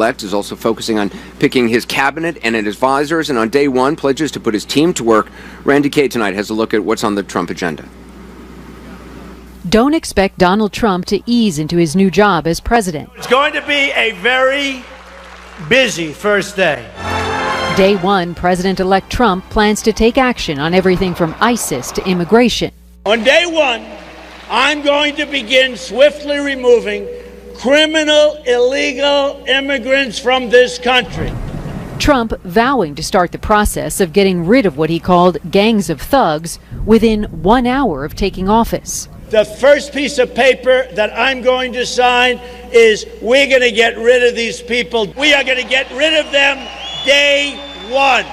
president-elect is also focusing on picking his cabinet and his advisors, and on day one pledges to put his team to work. Randy Kay tonight has a look at what's on the Trump agenda. Don't expect Donald Trump to ease into his new job as president. It's going to be a very busy first day. Day one, President-elect Trump plans to take action on everything from ISIS to immigration. On day one, I'm going to begin swiftly removing criminal, illegal immigrants from this country. Trump vowing to start the process of getting rid of what he called gangs of thugs within 1 hour of taking office. The first piece of paper that I'm going to sign is we're going to get rid of these people. We are going to get rid of them day one.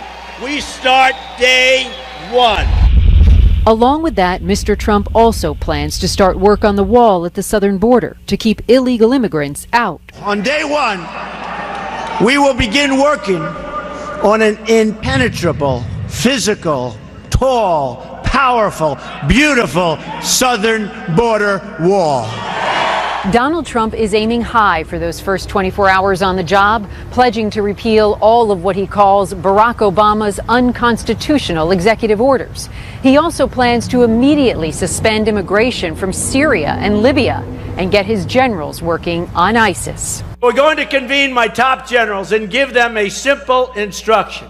We start day one. Along with that, Mr. Trump also plans to start work on the wall at the southern border to keep illegal immigrants out. On day one, we will begin working on an impenetrable, physical, tall, powerful, beautiful southern border wall. Donald Trump is aiming high for those first 24 hours on the job, pledging to repeal all of what he calls Barack Obama's unconstitutional executive orders. He also plans to immediately suspend immigration from Syria and Libya and get his generals working on ISIS. We're going to convene my top generals and give them a simple instruction.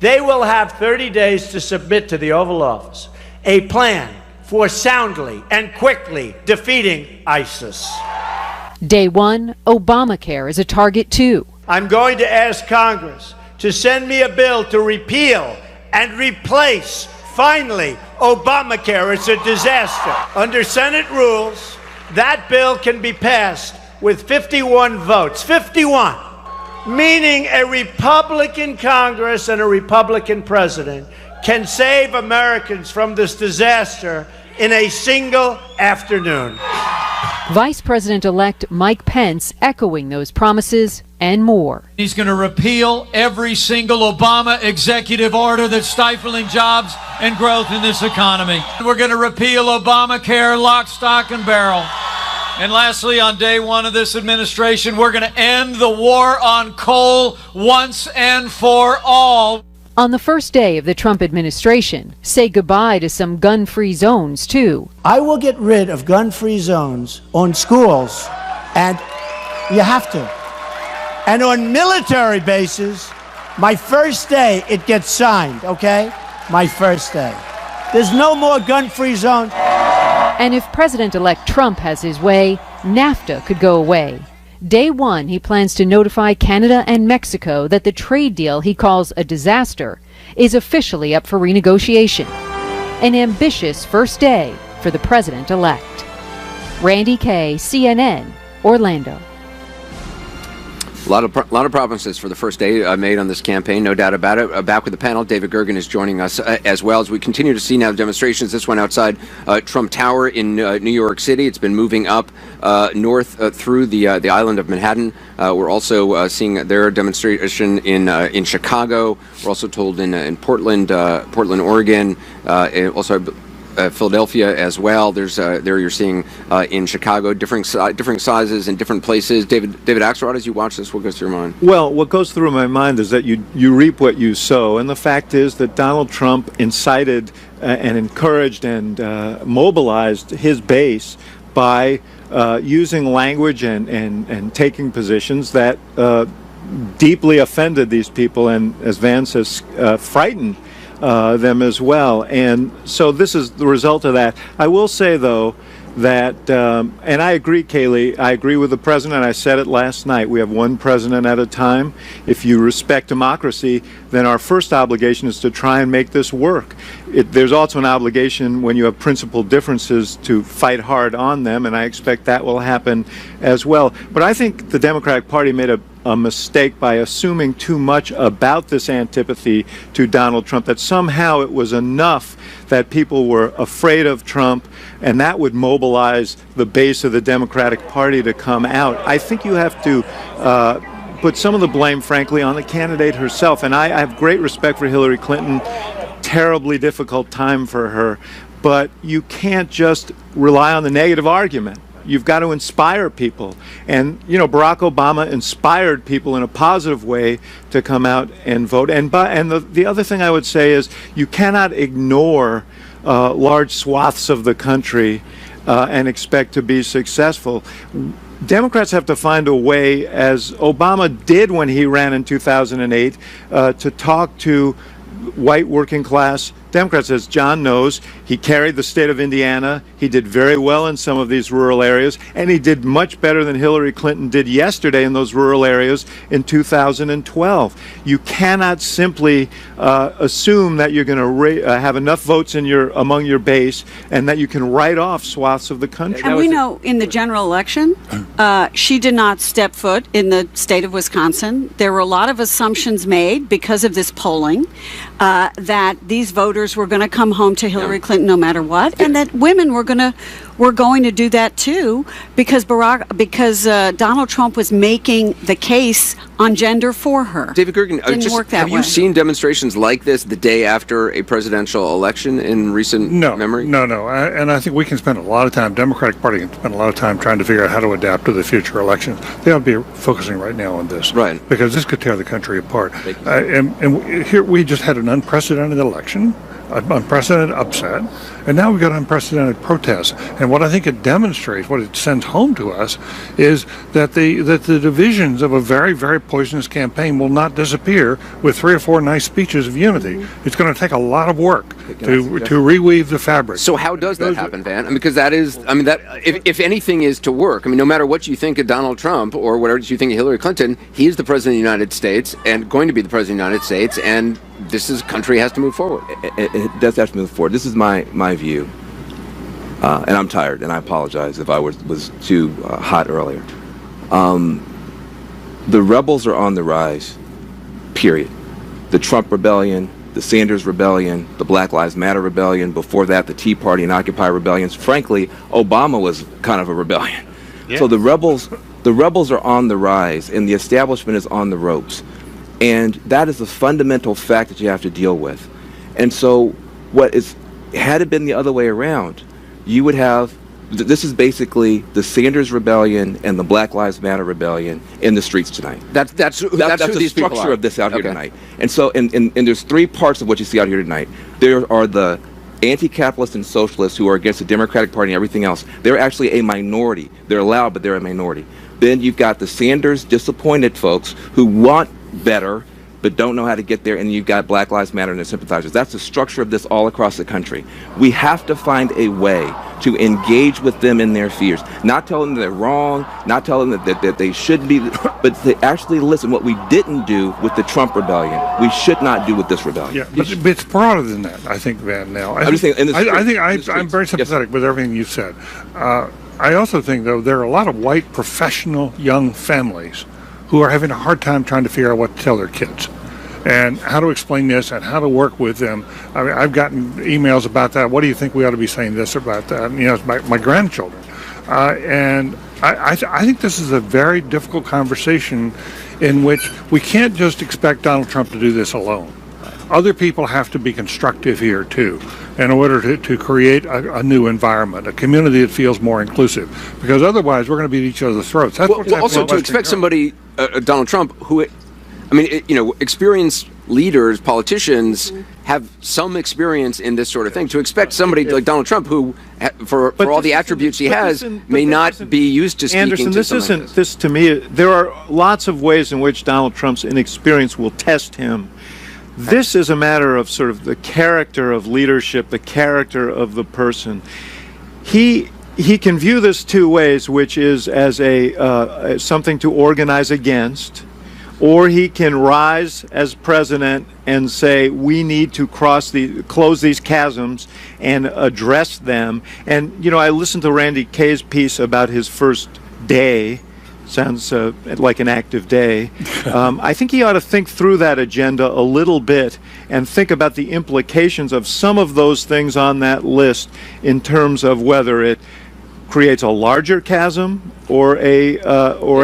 They will have 30 days to submit to the Oval Office a plan for soundly and quickly defeating ISIS. Day one, Obamacare is a target too. I'm going to ask Congress to send me a bill to repeal and replace, finally, Obamacare. It's a disaster. Under Senate rules, that bill can be passed with 51 votes. 51! Meaning a Republican Congress and a Republican president can save Americans from this disaster in a single afternoon. Vice President-elect Mike Pence echoing those promises and more. He's going to repeal every single Obama executive order that's stifling jobs and growth in this economy. We're going to repeal Obamacare lock, stock, and barrel. And lastly, on day one of this administration, we're going to end the war on coal once and for all. On the first day of the Trump administration, say goodbye to some gun-free zones, too. I will get rid of gun-free zones on schools, and you have to. And on military bases, my first day it gets signed, okay? My first day. There's no more gun-free zones. And if President-elect Trump has his way, NAFTA could go away. Day one, he plans to notify Canada and Mexico that the trade deal he calls a disaster is officially up for renegotiation. An ambitious first day for the president-elect. Randy Kay, CNN, Orlando. A lot of promises for the first day made on this campaign, no doubt about it. Back with the panel, David Gergen is joining us as well as we continue to see now demonstrations. This one outside Trump Tower in New York City. It's been moving up north through the island of Manhattan. We're also seeing their demonstration in Chicago. We're also told in Portland, Oregon, also Philadelphia as well. There's there you're seeing in Chicago different sizes and different places. David Axelrod, as you watch this, what goes through your mind? Well, what goes through my mind is that you reap what you sow, and the fact is that Donald Trump incited and encouraged and mobilized his base by using language and taking positions that deeply offended these people, and as Van says, frightened them as well. And so this is the result of that. I will say, though, that, and I agree, Kaylee, I agree with the president. I said it last night. We have one president at a time. If you respect democracy, then our first obligation is to try and make this work. There's also an obligation when you have principal differences to fight hard on them, and I expect that will happen as well. But I think the Democratic Party made a mistake by assuming too much about this antipathy to Donald Trump, that somehow it was enough that people were afraid of Trump and that would mobilize the base of the Democratic Party to come out. I think you have to put some of the blame, frankly, on the candidate herself. And I have great respect for Hillary Clinton. Terribly difficult time for her. But you can't just rely on the negative argument. you've got to inspire people. And, Barack Obama inspired people in a positive way to come out and vote. And the other thing I would say is you cannot ignore large swaths of the country and expect to be successful. Democrats have to find a way, as Obama did when he ran in 2008, to talk to white working class Democrats. As John knows, he carried the state of Indiana. He did very well in some of these rural areas, and he did much better than Hillary Clinton did yesterday in those rural areas in 2012. You cannot simply assume that you're going to have enough votes among your base and that you can write off swaths of the country. And we know in the general election, she did not step foot in the state of Wisconsin. There were a lot of assumptions made because of this polling that these voters were going to come home to Hillary Clinton no matter what, and that women were going to do that too, because Donald Trump was making the case on gender for her. David Gergen, have you seen demonstrations like this the day after a presidential election in recent memory? No. And I think we can spend a lot of time, Democratic Party can spend a lot of time trying to figure out how to adapt to the future elections. They ought to be focusing right now on this. Right. Because this could tear the country apart. And here we just had an unprecedented election, an unprecedented upset, and now we've got unprecedented protests. And what I think it demonstrates, what it sends home to us, is that the divisions of a very, very poisonous campaign will not disappear with 3 or 4 nice speeches of unity. It's going to take a lot of work to reweave the fabric. So how does that happen, Van? Because that is, if anything is to work, no matter what you think of Donald Trump or whatever you think of Hillary Clinton, he is the president of the United States and going to be the president of the United States, and this country has to move forward. It does have to move forward. This is my view, and I'm tired, and I apologize if I was too hot earlier. The rebels are on the rise, period. The Trump rebellion, the Sanders rebellion, the Black Lives Matter rebellion, before that the Tea Party and Occupy rebellions. Frankly, Obama was kind of a rebellion. Yeah. So the rebels are on the rise, and the establishment is on the ropes. And that is a fundamental fact that you have to deal with. And so had it been the other way around, you would have, this is basically the Sanders rebellion and the Black Lives Matter rebellion in the streets tonight. That's who the structure of this out here tonight. And so, and there's 3 parts of what you see out here tonight. There are the anti-capitalists and socialists who are against the Democratic Party and everything else. They're actually a minority. They're loud, but they're a minority. Then you've got the Sanders disappointed folks who want better but don't know how to get there, and you've got Black Lives Matter and their sympathizers. That's the structure of this all across the country. We have to find a way to engage with them in their fears, not tell them they're wrong, not tell them that they shouldn't be, but to actually listen. What we didn't do with the Trump rebellion, we should not do with this rebellion. Yeah, but it's broader than that, I think, Van. Now, I'm very sympathetic with everything you said. I also think, though, there are a lot of white professional young families who are having a hard time trying to figure out what to tell their kids and how to explain this and how to work with them. I mean, I've gotten emails about that. What do you think we ought to be saying this about that? It's my grandchildren. And I think this is a very difficult conversation in which we can't just expect Donald Trump to do this alone. Other people have to be constructive here, too, in order to create a new environment, a community that feels more inclusive. Because otherwise, we're going to beat each other's throats. That's also, to expect somebody, Donald Trump, who, experienced leaders, politicians, have some experience in this sort of thing. To expect somebody like Donald Trump, who, for all the attributes he has, may not be used to speaking Anderson, to something like this. This to me, there are lots of ways in which Donald Trump's inexperience will test him. This is a matter of sort of the character of leadership, the character of the person. He can view this 2 ways, which is as something to organize against, or he can rise as president and say we need to close these chasms and address them. And I listened to Randy Kaye's piece about his first day. Sounds like an active day. I think he ought to think through that agenda a little bit and think about the implications of some of those things on that list in terms of whether it creates a larger chasm or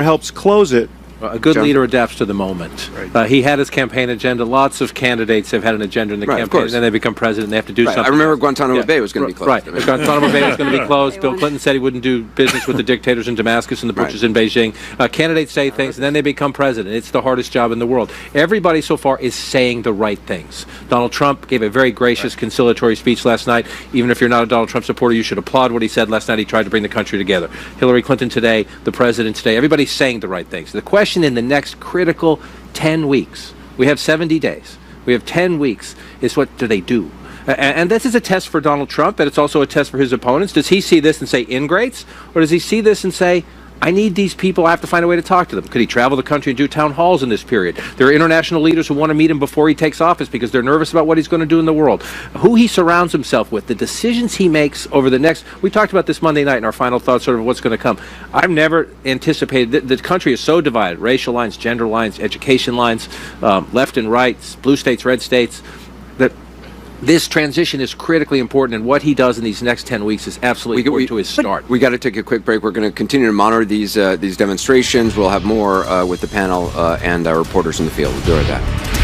helps close it. A good John? leader adapts to the moment. Right. He had his campaign agenda. Lots of candidates have had an agenda in the campaign, and then they become president, and they have to do something. I remember Guantanamo Bay was going to be closed. Right. Guantanamo Bay was going to be closed. Bill Clinton said he wouldn't do business with the dictators in Damascus and the butchers in Beijing. Candidates say things, and then they become president. It's the hardest job in the world. Everybody so far is saying the right things. Donald Trump gave a very gracious, conciliatory speech last night. Even if you're not a Donald Trump supporter, you should applaud what he said last night. He tried to bring the country together. Hillary Clinton today, the president today, everybody's saying the right things. The question in the next critical 10 weeks, we have 70 days, we have 10 weeks, is what do they do? And this is a test for Donald Trump, but it's also a test for his opponents. Does he see this and say ingrates? Or does he see this and say, I need these people, I have to find a way to talk to them? Could he travel the country and do town halls in this period? There are international leaders who want to meet him before he takes office because they're nervous about what he's going to do in the world. Who he surrounds himself with, the decisions he makes over the next... We talked about this Monday night in our final thoughts, sort of what's going to come. I've never anticipated... The country is so divided. Racial lines, gender lines, education lines, left and right, blue states, red states, that this transition is critically important, and what he does in these next 10 weeks is absolutely important to his start. We got to take a quick break. We're going to continue to monitor these demonstrations. We'll have more with the panel and our reporters in the field. We'll do right back.